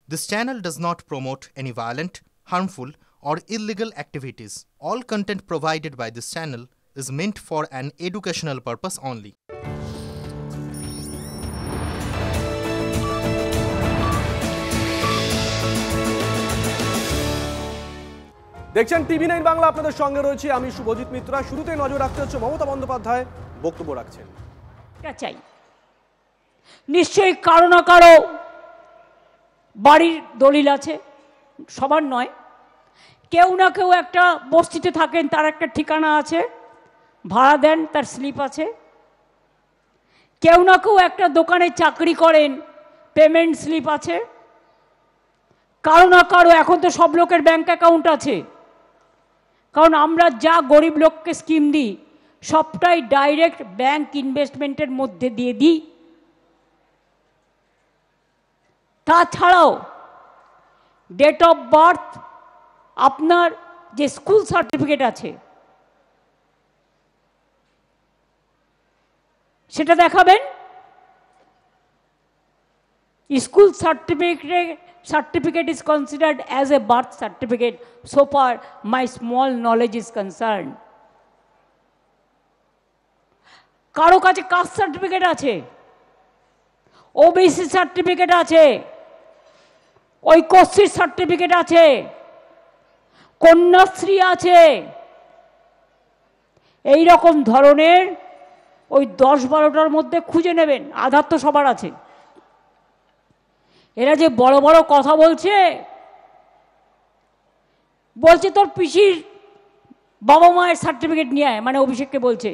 This channel does not promote any violent, harmful, or illegal activities. All content provided by this channel is meant for an educational purpose only. দেখছেন টিভি9 বাংলা, আপনাদের সঙ্গে রয়েছে আমি শুভজিৎ মিত্রা। শুরুতেই নজর রাখতে হচ্ছে মমতা বন্দ্যোপাধ্যায় বক্তব্য রাখছেন। চাই নিশ্চয়ই কারো না কারো বাড়ির দলিল আছে, সবার নয়। কেউ না কেউ একটা বস্তিতে থাকেন, তার একটা ঠিকানা আছে, ভাড়া দেন, তার স্লিপ আছে। কেউ না কেউ একটা দোকানে চাকরি করেন, পেমেন্ট স্লিপ আছে। কারো না কারো, এখন তো সব লোকের ব্যাংক অ্যাকাউন্ট আছে, কারণ আমরা যা গরিব লোককে স্কিম দিই সবটাই ডাইরেক্ট ব্যাংক ইনভেস্টমেন্টের মধ্যে দিয়ে দিই। তাছাড়াও ডেট অফ বার্থ, আপনার যে স্কুল সার্টিফিকেট আছে সেটা দেখাবেন। School certificate is considered as a birth certificate so far my small knowledge is concerned. কারো কাছে কাস্ট সার্টিফিকেট আছে, ওবিসি সার্টিফিকেট আছে, ঐক্যশ্রীর সার্টিফিকেট আছে, কন্যাশ্রী আছে। এই রকম ধরনের ওই 10-12টার মধ্যে খুঁজে নেবেন। আধার তো সবার আছে। এরা যে বড় বড় কথা বলছে তোর পিসির বাবা মায়ের সার্টিফিকেট নিয়ে আয়, মানে অভিষেককে বলছে।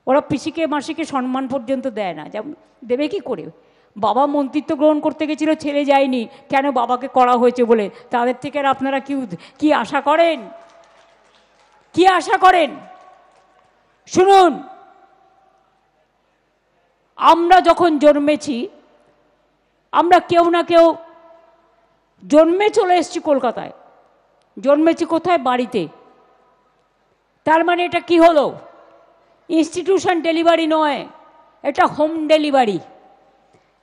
ওরা পিসিকে মাসিকে সম্মান পর্যন্ত দেয় না, যেমন দেবে কি করে? বাবা মন্ত্রিত্ব গ্রহণ করতে গেছিল, ছেলে যায়নি, কেন? বাবাকে করা হয়েছে বলে। তাদের থেকে আর আপনারা কি আশা করেন? কি আশা করেন? শুনুন, আমরা যখন জন্মেছি, আমরা কেউ না কেউ জন্মে চলে এসেছি কলকাতায়। জন্মেছি কোথায়? বাড়িতে। তার মানে এটা কি হলো? ইনস্টিটিউশন ডেলিভারি নয়, এটা হোম ডেলিভারি।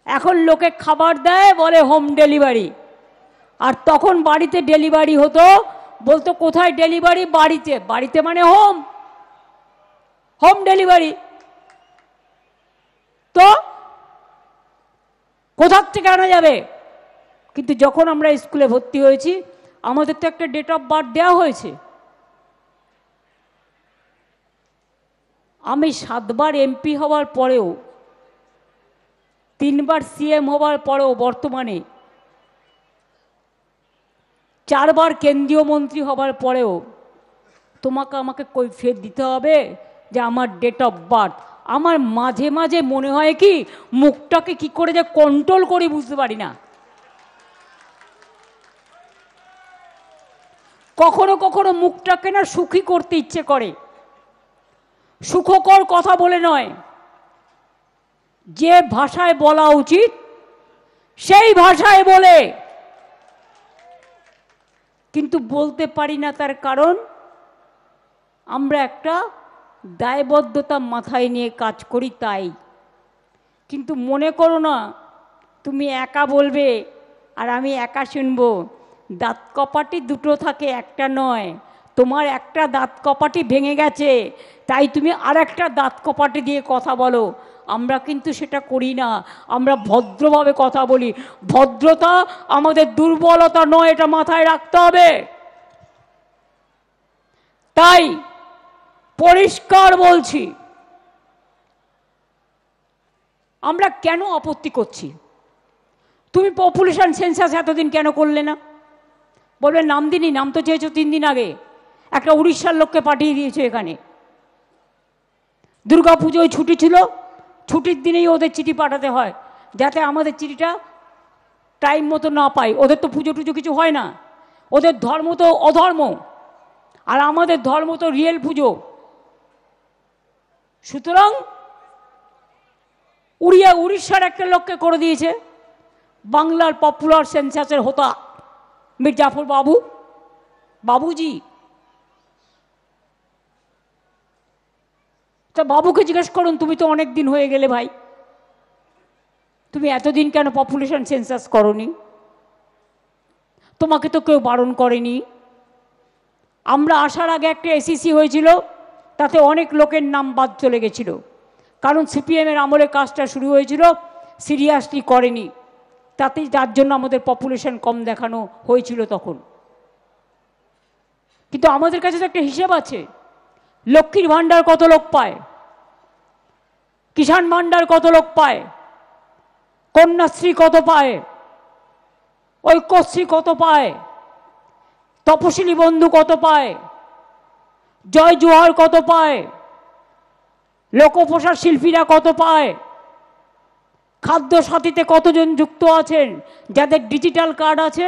এখন লোকে খাবার দেয়, বলে হোম ডেলিভারি। আর তখন বাড়িতে ডেলিভারি হতো, বলতো কোথায় ডেলিভারি? বাড়িতে। বাড়িতে মানে হোম ডেলিভারি। তো কোথার থেকে আনা যাবে? কিন্তু যখন আমরা স্কুলে ভর্তি হয়েছি, আমাদের তো একটা ডেট অফ বার্থ দেওয়া হয়েছে। আমি 7বার এমপি হওয়ার পরেও, 3বার সিএম হওয়ার পরেও, বর্তমানে 4বার কেন্দ্রীয় মন্ত্রী হওয়ার পরেও তোমাকে আমাকে কৈফিয়ত দিতে হবে যে আমার ডেট অফ বার্থ। আমার মাঝে মাঝে মনে হয় কি, মুখটাকে কি করে যে কন্ট্রোল করি বুঝতে পারি না। কখনো কখনো মুখটাকে না সুখী করতে ইচ্ছে করে। সুখকর কথা বলে নয়, যে ভাষায় বলা উচিত সেই ভাষায় বলে, কিন্তু বলতে পারি না। তার কারণ আমরা একটা দায়বদ্ধতা মাথায় নিয়ে কাজ করি, তাই। কিন্তু মনে করো না তুমি একা বলবে আর আমি একা শুনবো। দাঁত কপাটি দুটো থাকে, একটা নয়। তোমার একটা দাঁত কপাটি ভেঙে গেছে, তাই তুমি আর একটা দাঁত কপাটি দিয়ে কথা বলো। আমরা কিন্তু সেটা করি না, আমরা ভদ্রভাবে কথা বলি। ভদ্রতা আমাদের দুর্বলতা নয়, এটা মাথায় রাখতে হবে। তাই পরিষ্কার বলছি, আমরা কেন আপত্তি করছি? তুমি পপুলেশন সেন্সাস এতদিন কেন করলে না? বলবে নাম দিনই, নাম তো চেয়েছো 3 দিন আগে। একটা উড়িষ্যার লোককে পাঠিয়ে দিয়েছো এখানে। দুর্গা পুজোয় ছুটি ছিল, ছুটির দিনেই ওদের চিঠি পাঠাতে হয়, যাতে আমাদের চিঠিটা টাইম মতো না পাই। ওদের তো পুজো টুজো কিছু হয় না, ওদের ধর্ম তো অধর্ম, আর আমাদের ধর্ম তো রিয়েল পুজো। সুতরাং উড়িষ্যার একটা লোককে করে দিয়েছে বাংলার পপুলার সেন্সাসের হোতা মির্জাফর বাবুজি। তা বাবুকে জিজ্ঞেস করুন, তুমি তো অনেক দিন হয়ে গেলে ভাই, তুমি এতদিন কেন পপুলেশন সেন্সাস করনি? তোমাকে তো কেউ বারণ করেনি। আমরা আসার আগে একটা এসিসি হয়েছিল, তাতে অনেক লোকের নাম বাদ চলে গেছিল, কারণ সিপিএমের আমলে কাজটা শুরু হয়েছিল, সিরিয়াসলি করেনি, তাতেই তার জন্য আমাদের পপুলেশন কম দেখানো হয়েছিল তখন। কিন্তু আমাদের কাছে তো একটা হিসেব আছে, লক্ষ্মীর ভাণ্ডার কত লোক পায়, কিষাণ ভাণ্ডার কত লোক পায়, কন্যাশ্রী কত পায়, ঐক্যশ্রী কত পায়, তপশিলি বন্ধু কত পায়, জয় জোহার কত পায়, লোকপ্রসার শিল্পীরা কত পায়, খাদ্য সাথীতে কতজন যুক্ত আছেন যাদের ডিজিটাল কার্ড আছে।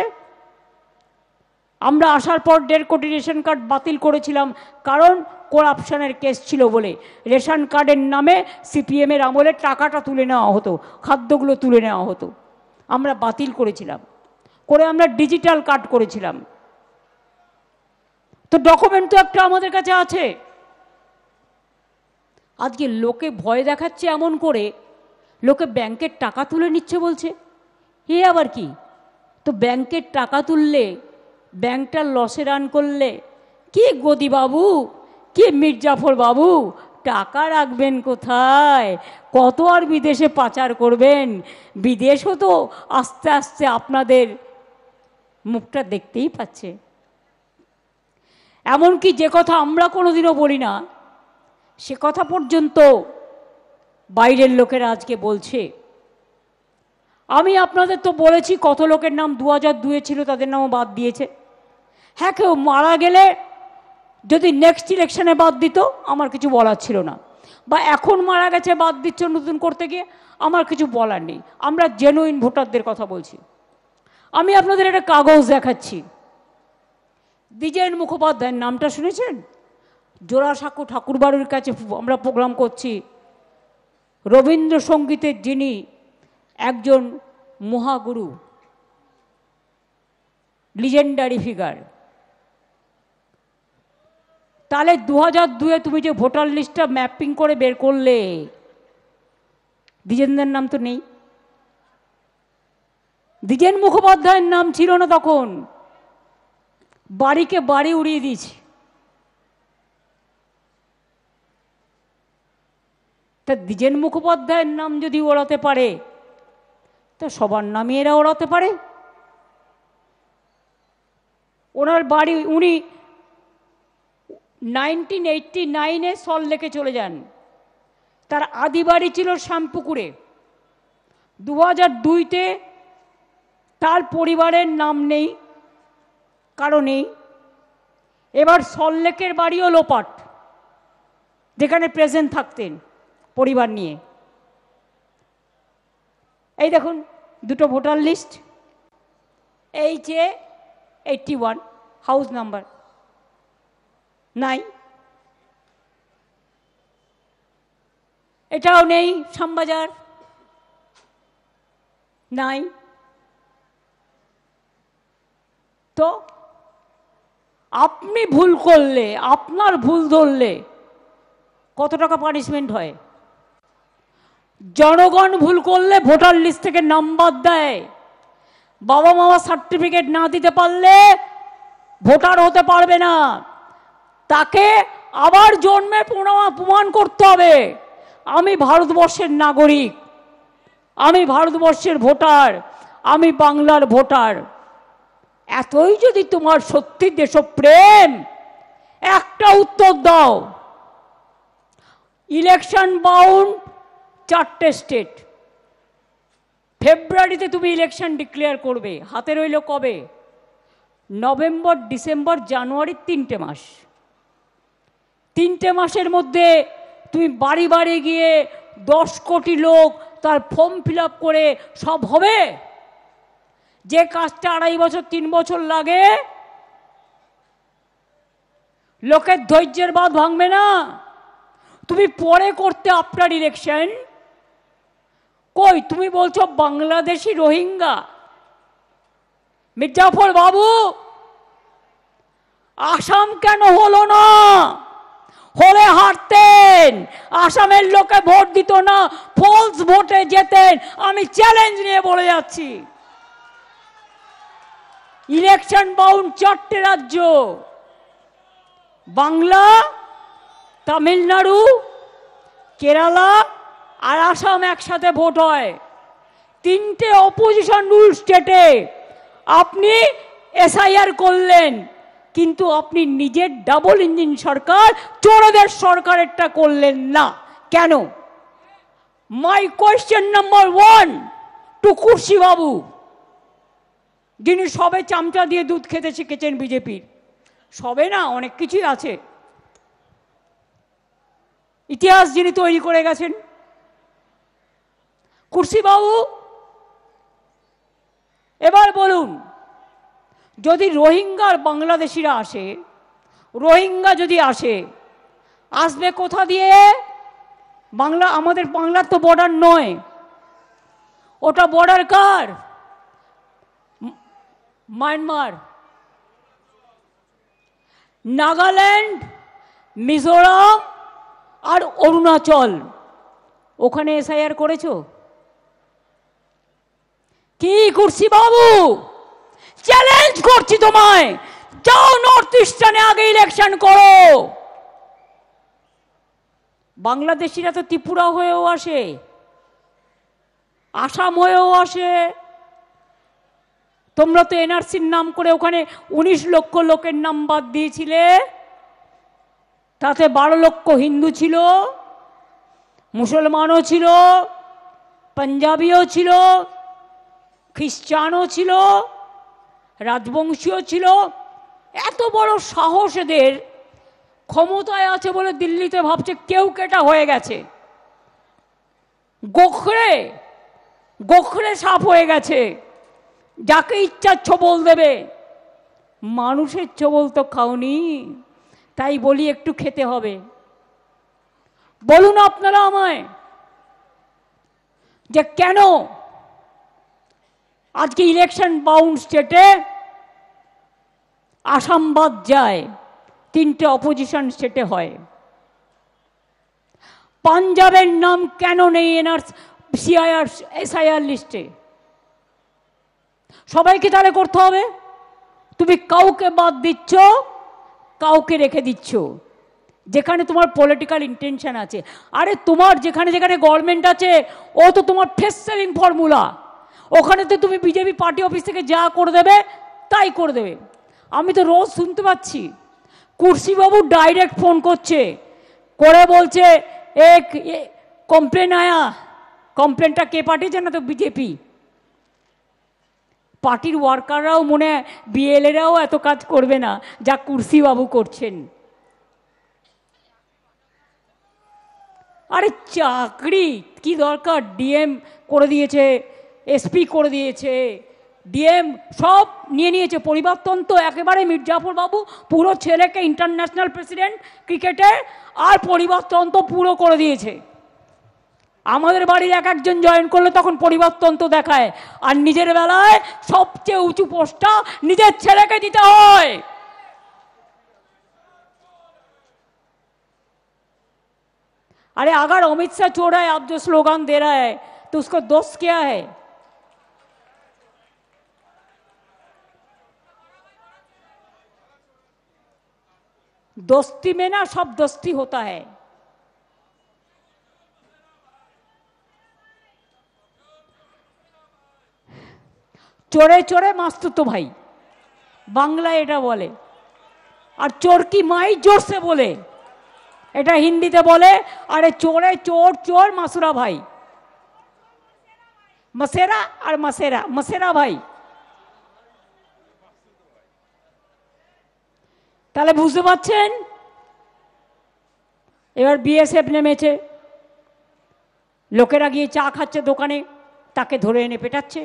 আমরা আসার পর 1.5 কোটি রেশন কার্ড বাতিল করেছিলাম, কারণ করাপশনের কেস ছিল বলে। রেশন কার্ডের নামে সিপিএমের আমলে টাকাটা তুলে নেওয়া হতো, খাদ্যগুলো তুলে নেওয়া হতো, আমরা বাতিল করেছিলাম, করে আমরা ডিজিটাল কার্ড করেছিলাম। তো ডকুমেন্ট তো একটা আমাদের কাছে আছে। আজকে লোকে ভয় দেখাচ্ছে এমন করে, লোকে ব্যাংকের টাকা তুলে নিচ্ছে বলছে, এ আবার কি? তো ব্যাংকের টাকা তুললে, ব্যাংকটা লসে রান করলে কি গদি বাবু, কি মির্জাফর বাবু, টাকা রাখবেন কোথায়? কত আর বিদেশে পাচার করবেন? বিদেশও তো আস্তে আস্তে আপনাদের মুখটা দেখতেই পাচ্ছে। এমনকি যে কথা আমরা কোনোদিনও বলি না, সে কথা পর্যন্ত বাইরের লোকেরা আজকে বলছে। আমি আপনাদের তো বলেছি কত লোকের নাম 2002 ছিল, তাদের নামও বাদ দিয়েছে। হ্যাঁ, কেউ মারা গেলে যদি নেক্সট ইলেকশনে বাদ দিত আমার কিছু বলার ছিল না, বা এখন মারা গেছে বাদ দিচ্ছে নতুন করতে গিয়ে, আমার কিছু বলার নেই। আমরা জেনুইন ভোটারদের কথা বলছি। আমি আপনাদের একটা কাগজ দেখাচ্ছি। দ্বিজেন মুখোপাধ্যায়ের নামটা শুনেছেন? জোড়াসাঁকো ঠাকুরবাড়ির কাছে আমরা প্রোগ্রাম করছি। রবীন্দ্রসঙ্গীতের যিনি একজন মহাগুরু, লিজেন্ডারি ফিগার, তাহলে 2002 তুমি যে ভোটার লিস্টটা ম্যাপিং করে বের করলে, দ্বিজেনদের নাম তো নেই। দ্বিজেন মুখোপাধ্যায়ের নাম ছিল না তখন, বাড়িকে বাড়ি উড়িয়ে দিয়েছি। তা দ্বিজেন মুখোপাধ্যায়ের নাম যদি ওড়াতে পারে, তা সবার নামই এরা ওড়াতে পারে। ওনার বাড়ি, উনি 1989 সল্টলেকে চলে যান, তার আদি বাড়ি ছিল শ্যামপুকুরে। 2002 তার পরিবারের নাম নেই, কারণেই এবার সল্টলেকের বাড়িও লোপাট, যেখানে প্রেজেন্ট থাকতেন পরিবার নিয়ে। এই দেখুন দুটো voter list, HA81 house number নাই, এটাও নেই, শ্যামবাজার নাই। তো আপনি ভুল করলে, আপনার ভুল ধরলে কত টাকা পানিশমেন্ট হয়? জনগণ ভুল করলে ভোটার লিস্ট থেকে নাম বাদ দেয়। বাবা মামা সার্টিফিকেট না দিতে পারলে ভোটার হতে পারবে না, তাকে আবার জন্মে প্রমাণ করতে হবে আমি ভারতবর্ষের নাগরিক, আমি ভারতবর্ষের ভোটার, আমি বাংলার ভোটার। এতই যদি তোমার সত্যি দেশপ্রেম, একটা উত্তর দাও। ইলেকশন বাউন্ড 4টে স্টেট, ফেব্রুয়ারিতে তুমি ইলেকশন ডিক্লেয়ার করবে, হাতে রইল কবে? নভেম্বর, ডিসেম্বর, জানুয়ারি, 3টে মাস। 3টে মাসের মধ্যে তুমি বাড়ি বাড়ি গিয়ে 10 কোটি লোক তার ফর্ম ফিল আপ করে সব হবে? যে কাজটা 2.5 বছর 3 বছর লাগে, লোকের ধৈর্যের বাঁধ ভাঙবে না? তুমি পরে করতে আপনার ইলেকশন, কই তুমি বলছো বাংলাদেশি রোহিঙ্গা? মির্জাফর বাবু, আসাম কেন হলো না? হলে হারতেন, আসামের লোকে ভোট দিত না, ফলস ভোটে যেতেন। আমি চ্যালেঞ্জ নিয়ে বলে যাচ্ছি। ইলেকশন বাউন্ড 4টে রাজ্য, বাংলা, তামিলনাড়ু, কেরালা আর আসাম একসাথে ভোট হয়। 3টে অপোজিশন রুল স্টেটে আপনি এসআইআর করলেন, কিন্তু আপনি নিজের ডাবল ইঞ্জিন সরকার, চোরদের সরকারেরটা করলেন না কেন? মাই কোয়েশ্চেন নাম্বার 1 টু কুর্সি বাবু, যিনি সবে চামচা দিয়ে দুধ খেতে শিখেছেন বিজেপির। সবে না, অনেক কিছুই আছে, ইতিহাস যিনি তৈরি করে গেছেন। কুর্সি বাবু, এবার বলুন, যদি রোহিঙ্গার বাংলাদেশিরা আসে, রোহিঙ্গা যদি আসে, আসবে কোথা দিয়ে? বাংলা, আমাদের বাংলার তো বর্ডার নয়, ওটা বর্ডার কার? মায়ানমার, নাগাল্যান্ড, মিজোরাম আর অরুণাচল। ওখানে এসআইআর করেছো কি কুর্সি বাবু? চ্যালেঞ্জ করছি তোমায়, যাও নর্থ ইস্টার্নে আগে ইলেকশন করো। বাংলাদেশিরা তো ত্রিপুরা হয়েও আসে, আসাম হয়েও আসে। তোমরা তো এনআরসির নাম করে ওখানে 19 লক্ষ লোকের নাম বাদ দিয়েছিলে, তাতে 12 লক্ষ হিন্দু ছিল, মুসলমানও ছিল, পাঞ্জাবিও ছিল, খ্রিস্টানও ছিল, রাজবংশীয় ছিল। এত বড় সাহস এদের, ক্ষমতায় আছে বলে দিল্লিতে ভাবছে কেউ কেটা হয়ে গেছে, গোখরে গোখরে সাপ হয়ে গেছে, যাকে ইচ্ছা ছোবল দেবে। মানুষের ছোবল তো খাওনি, তাই বলি একটু খেতে হবে। বলুন আপনারা আমায় যে কেন আজকে ইলেকশন বাউন্ড স্টেটে আসাম বাদ যায়, 3টে অপোজিশন স্টেটে হয়। পাঞ্জাবের নাম কেন নেই এসআইআর লিস্টে? সবাইকে তাহলে করতে হবে। তুমি কাউকে বাদ দিচ্ছ, কাউকে রেখে দিচ্ছ, যেখানে তোমার পলিটিক্যাল ইন্টেনশন আছে। আরে তোমার যেখানে যেখানে গভর্নমেন্ট আছে, ও তো তোমার ফেস সেলিং ফর্মুলা। ওখানে তো তুমি বিজেপি পার্টি অফিস থেকে যা করে দেবে তাই করে দেবে। আমি তো রোজ শুনতে পাচ্ছি কুর্সি বাবু ডাইরেক্ট ফোন করছে, করে বলছে এক কমপ্লেন আয়া। কমপ্লেনটা কে পাঠিয়েছে? না তো বিজেপি পার্টির ওয়ার্কাররাও, মনে হয় বিএলএরাও এত কাজ করবে না যা কুর্সি বাবু করছেন। আরে চাকরি কি দরকার? ডিএম করে দিয়েছে, এসপি করে দিয়েছে, ডিএম সব নিয়ে নিয়েছে। পরিবর্তন তো একেবারে মির্জাফর বাবু পুরো ছেলেকে ইন্টারন্যাশনাল প্রেসিডেন্ট ক্রিকেটের, আর পরিবর্তন তো পুরো করে দিয়েছে। আমাদের বাড়ির এক একজন জয়েন করলে তখন পরিবর্তন তো দেখায়, আর নিজের বেলায় সবচেয়ে উঁচু পোস্টটা নিজের ছেলেকে দিতে হয়। अरे अगर अमित शाह चोर है, आप जो स्लोगन दे रहा है, तो उसको दोष क्या है? दोस्ती में ना सब दोस्ती होता है। चोरे चोरे मस्त तो भाई बांग्ला एटा बोले, और चोर की माई जोर से बोले, এটা হিন্দিতে বলে আরে চোরে চোর চোর মাসুরা ভাই, মসেরা আর মসেরা, মসেরা ভাই। তাহলে বুঝতে পারছেন? এবার বিএসএফ নেমেছে, লোকেরা গিয়ে চা খাচ্ছে দোকানে, তাকে ধরে এনে পেটাচ্ছে।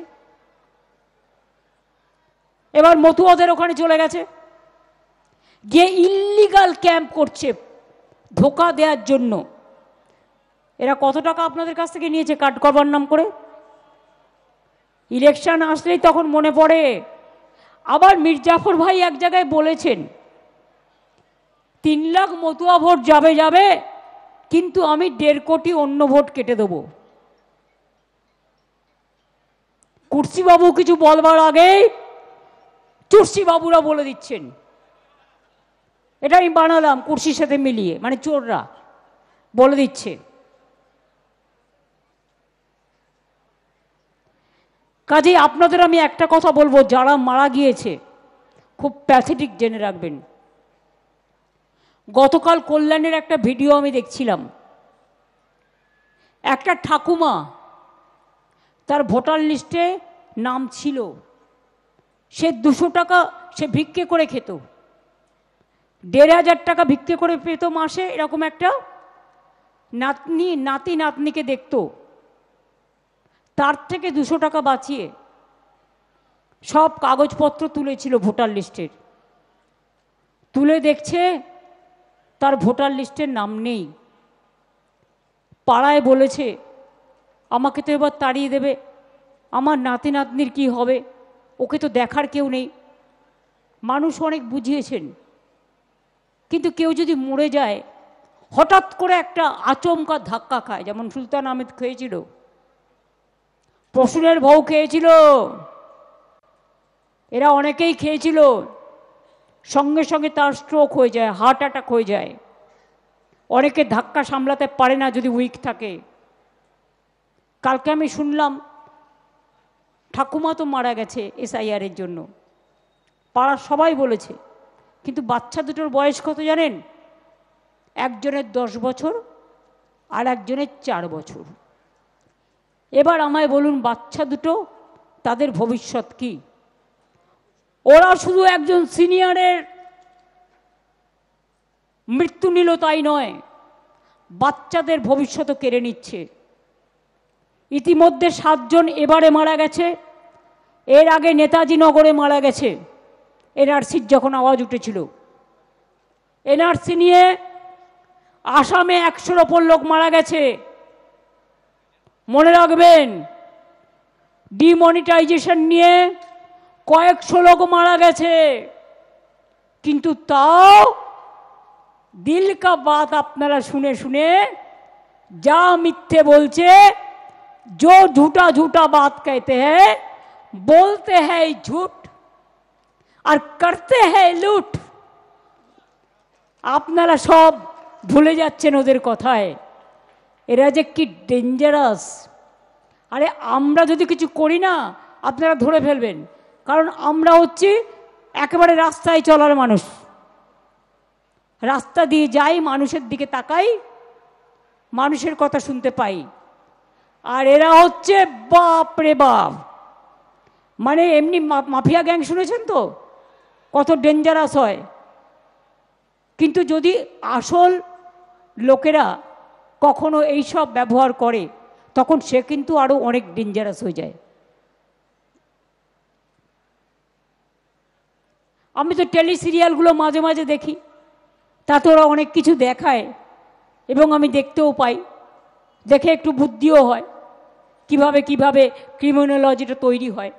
এবার মতুয়াদের ওখানে চলে গেছে, গিয়ে ইল্লিগাল ক্যাম্প করছে ধোকা দেওয়ার জন্য। এরা কত টাকা আপনাদের কাছ থেকে নিয়েছে কাট করবার নাম করে? ইলেকশন আসলেই তখন মনে পড়ে। আবার মির্জাফর ভাই এক জায়গায় বলেছেন 3 লাখ মতুয়া ভোট যাবে যাবে, কিন্তু আমি 1.5 কোটি অন্য ভোট কেটে দেব। কুর্সি বাবু কিছু বলবার আগেই চুরসি বাবুরা বলে দিচ্ছেন, এটা আমি বানালাম কুর্সির সাথে মিলিয়ে, মানে চোররা বলে দিচ্ছে। কাজেই আপনাদের আমি একটা কথা বলবো, যারা মারা গিয়েছে খুব প্যাথেটিক জেনে রাখবেন। গতকাল কল্যাণের একটা ভিডিও আমি দেখছিলাম, একটা ঠাকুমা, তার ভোটার লিস্টে নাম ছিল, সে 200 টাকা সে ভিক্ষে করে খেত, 1500 টাকা ভিক্ষে করে পেত মাসে। এরকম একটা নাতি নাতনিকে দেখত, তার থেকে 200 টাকা বাঁচিয়ে সব কাগজপত্র তুলেছিল ভোটার লিস্টের, তুলে দেখছে তার ভোটার লিস্টের নাম নেই। পাড়ায় বলেছে, আমাকে তো এবার তাড়িয়ে দেবে, আমার নাতি নাতনির কি হবে, ওকে তো দেখার কেউ নেই। মানুষ অনেক বুঝিয়েছেন, কিন্তু কেউ যদি মরে যায় হঠাৎ করে একটা আচমকা ধাক্কা খায়, যেমন সুলতান আহমেদ খেয়েছিল, প্রসূনের বউ খেয়েছিল, এরা অনেকেই খেয়েছিল, সঙ্গে সঙ্গে তার স্ট্রোক হয়ে যায়, হার্ট অ্যাটাক হয়ে যায়। অনেকে ধাক্কা সামলাতে পারে না যদি উইক থাকে। কালকে আমি শুনলাম ঠাকুমা তো মারা গেছে এসআইআরের জন্য, পাড়ার সবাই বলেছে, কিন্তু বাচ্চা দুটোর বয়স কত জানেন? একজনের 10 বছর আর একজনের 4 বছর। এবার আমায় বলুন, বাচ্চা দুটো তাদের ভবিষ্যৎ কি? ওরা শুধু একজন সিনিয়রের মৃত্যু নিল তাই নয়, বাচ্চাদের ভবিষ্যৎও কেড়ে নিচ্ছে। ইতিমধ্যে 7 জন এবারে মারা গেছে, এর আগে নেতাজি নগরে মারা গেছে এনআরসির যখন আওয়াজ উঠেছিল। এনআরসি নিয়ে আসামে 100-র ওপর লোক মারা গেছে। মনে রাখবেন, ডিমনিটাইজেশন নিয়ে কয়েকশো লোক মারা গেছে, কিন্তু তাও দিল কা বাত আপনারা শুনে শুনে যা মিথ্যে বলছে, जो झूठा झूठा बात कहते हैं, बोलते हैं झूठ और करते हैं लूट। আপনারা সব ভুলে যাচ্ছেন ওদের কথায়। এরা যে কি ডেঞ্জারাস। আরে আমরা যদি কিছু করি না, আপনারা ধরে ফেলবেন, কারণ আমরা হচ্ছি একেবারে রাস্তায় চলার মানুষ। রাস্তা দিয়ে যাই, মানুষের দিকে তাকাই, মানুষের কথা শুনতে পাই। আর এরা হচ্ছে বাপ রে বাপ, মানে এমনি মাফিয়া গ্যাং শুনেছেন তো কত ডেঞ্জারাস হয়, কিন্তু যদি আসল লোকেরা কখনো এইসব ব্যবহার করে তখন সে কিন্তু আরো অনেক ডেঞ্জারাস হয়ে যায়। আমি তো টেলি সিরিয়ালগুলো মাঝে মাঝে দেখি, তাতে ওরা অনেক কিছু দেখায় এবং আমি দেখতেও পাই, দেখে একটু বুদ্ধিও হয় কিভাবে কিভাবে ক্রিমিনোলজিটা তৈরি হয়।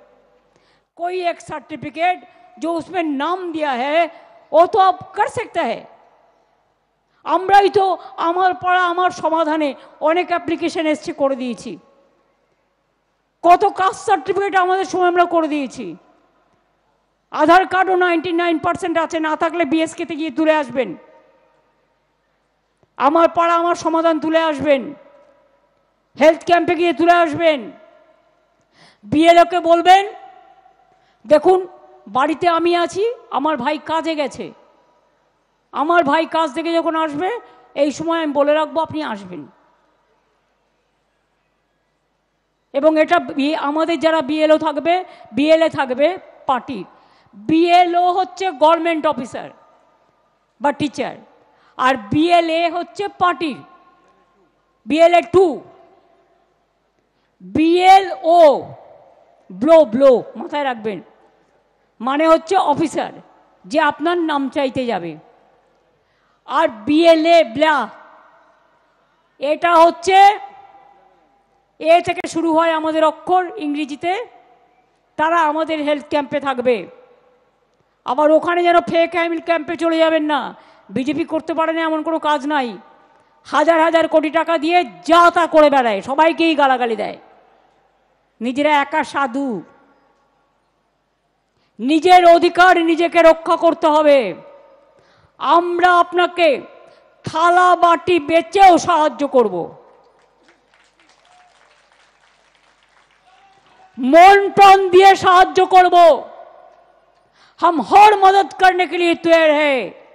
कोई एक सर्टिफिकेट जो उसमें नाम दिया है वो तो आप कर सकता है। আমরাই তো আমার পাড়া আমার সমাধানে অনেক অ্যাপ্লিকেশন এসছে করে দিয়েছি, কত কাস্ট সার্টিফিকেট আমাদের সময় আমরা করে দিয়েছি। আধার কার্ডও 99% আছে, না থাকলে বিএসকেতে গিয়ে তুলে আসবেন, আমার পাড়া আমার সমাধান তুলে আসবেন, হেলথ ক্যাম্পে গিয়ে তুলে আসবেন। বিএলওকে বলবেন, দেখুন বাড়িতে আমি আছি, আমার ভাই কাজে গেছে, আমার ভাই কাজ থেকে যখন আসবে এই সময় আমি বলে রাখবো আপনি আসবেন। এবং এটা আমাদের যারা বিএলও থাকবে, বিএলএ থাকবে পার্টির, বিএলও হচ্ছে গভর্নমেন্ট অফিসার বা টিচার, আর বিএলএ হচ্ছে পার্টির, বিএলএ 2, বিএলও ব্লো মাথায় রাখবেন, মানে হচ্ছে অফিসার যে আপনার নাম চাইতে যাবে। আর বিএলএ ব্লা, এটা হচ্ছে এ থেকে শুরু হয় আমাদের অক্ষর ইংরেজিতে, তারা আমাদের হেলথ ক্যাম্পে থাকবে। আবার ওখানে যেন ফেক হেলথ ক্যাম্পে চলে যাবেন না, বিজেপি করতে পারে না এমন কোনো কাজ নাই, হাজার হাজার কোটি টাকা দিয়ে যা তা করে বেড়ায়, সবাইকেই গালাগালি দেয়, নিজেরা একা সাধু। নিজের অধিকার নিজেকে রক্ষা করতে হবে। আমরা আপনাকে থালা বাটি বেচেও সাহায্য করব, মন প্রাণ দিয়ে সাহায্য করব। हम हर मदद करने के लिए तैयार हैं।